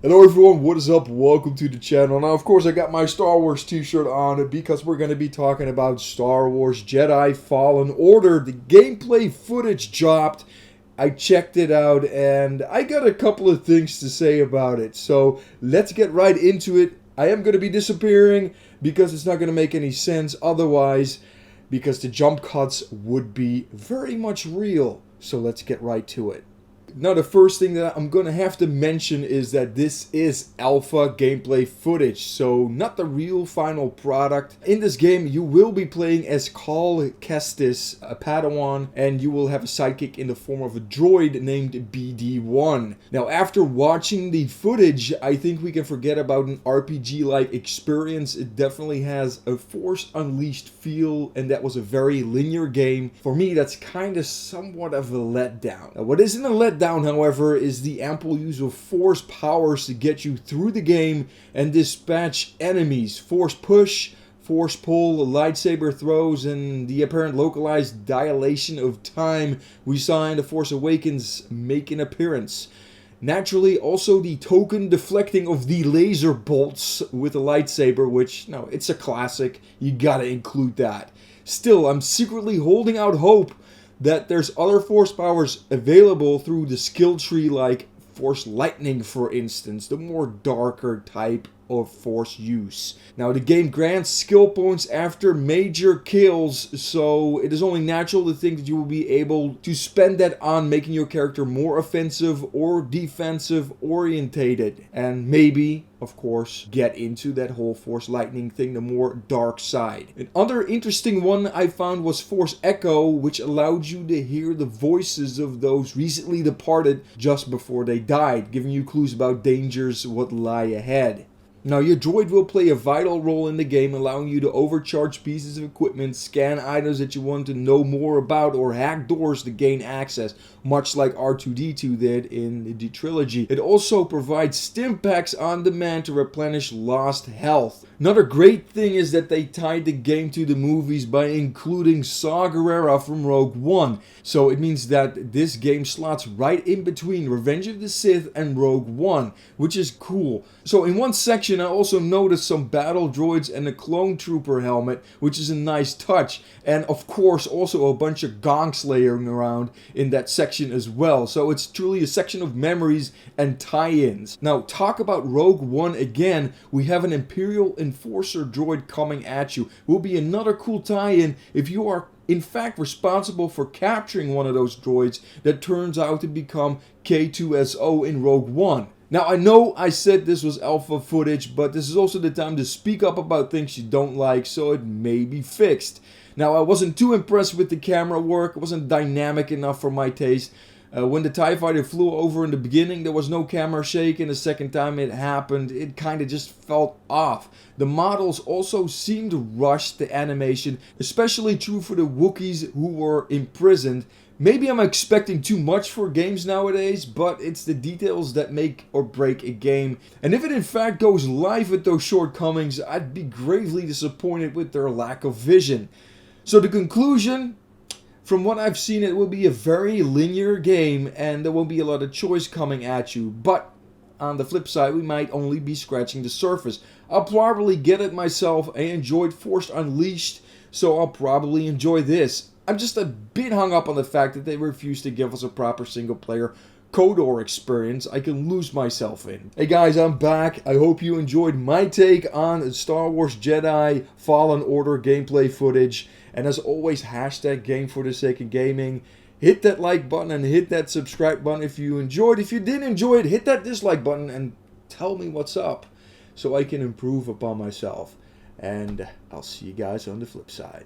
Hello everyone, what is up? Welcome to the channel. Now of course I got my Star Wars t-shirt on because we're going to be talking about Star Wars Jedi Fallen Order. The gameplay footage dropped. I checked it out and I got a couple of things to say about it. So let's get right into it. I am going to be disappearing because it's not going to make any sense otherwise, because the jump cuts would be very much real. So let's get right to it. Now the first thing that I'm going to have to mention is that this is alpha gameplay footage, so not the real final product. In this game you will be playing as Cal Kestis, a Padawan, and you will have a sidekick in the form of a droid named BD-1. Now after watching the footage, I think we can forget about an RPG-like experience. It definitely has a Force Unleashed feel, and that was a very linear game. For me, that's kind of somewhat of a letdown. Now, what isn't a letdown, however, is the ample use of Force powers to get you through the game and dispatch enemies. Force push, Force pull, lightsaber throws, and the apparent localized dilation of time we saw in The Force Awakens make an appearance. Naturally, also the token deflecting of the laser bolts with a lightsaber, which, no, it's a classic. You gotta include that. Still, I'm secretly holding out hope that there's other Force powers available through the skill tree, like Force Lightning, for instance, the more darker type of Force use. Now the game grants skill points after major kills, so it is only natural to think that you will be able to spend that on making your character more offensive or defensive orientated, and maybe, of course, get into that whole Force Lightning thing, the more dark side. Another interesting one I found was Force Echo, which allowed you to hear the voices of those recently departed just before they died, giving you clues about dangers what lie ahead. Now your droid will play a vital role in the game, allowing you to overcharge pieces of equipment, scan items that you want to know more about, or hack doors to gain access, much like R2-D2 did in the trilogy. It also provides stim packs on demand to replenish lost health. Another great thing is that they tied the game to the movies by including Saw Gerrera from Rogue One. So it means that this game slots right in between Revenge of the Sith and Rogue One, which is cool. So in one section I also noticed some battle droids and a clone trooper helmet, which is a nice touch, and of course also a bunch of gonks layering around in that section as well. So it's truly a section of memories and tie-ins. Now talk about Rogue One again, we have an Imperial Enforcer droid coming at you. Will be another cool tie-in if you are in fact responsible for capturing one of those droids that turns out to become K2SO in Rogue One. Now I know I said this was alpha footage, but this is also the time to speak up about things you don't like, so it may be fixed. Now I wasn't too impressed with the camera work, it wasn't dynamic enough for my taste. When the TIE Fighter flew over in the beginning, there was no camera shake, and the second time it happened, it kind of just felt off. The models also seemed rushed, the animation, especially true for the Wookiees who were imprisoned. Maybe I'm expecting too much for games nowadays, but it's the details that make or break a game. And if it in fact goes live with those shortcomings, I'd be gravely disappointed with their lack of vision. So the conclusion, from what I've seen, it will be a very linear game and there won't be a lot of choice coming at you. But on the flip side, we might only be scratching the surface. I'll probably get it myself. I enjoyed Force Unleashed, so I'll probably enjoy this. I'm just a bit hung up on the fact that they refuse to give us a proper single-player KOTOR experience I can lose myself in. Hey guys, I'm back. I hope you enjoyed my take on Star Wars Jedi Fallen Order gameplay footage. And as always, hashtag game for the sake of gaming. Hit that like button and hit that subscribe button if you enjoyed. If you didn't enjoy it, hit that dislike button and tell me what's up so I can improve upon myself. And I'll see you guys on the flip side.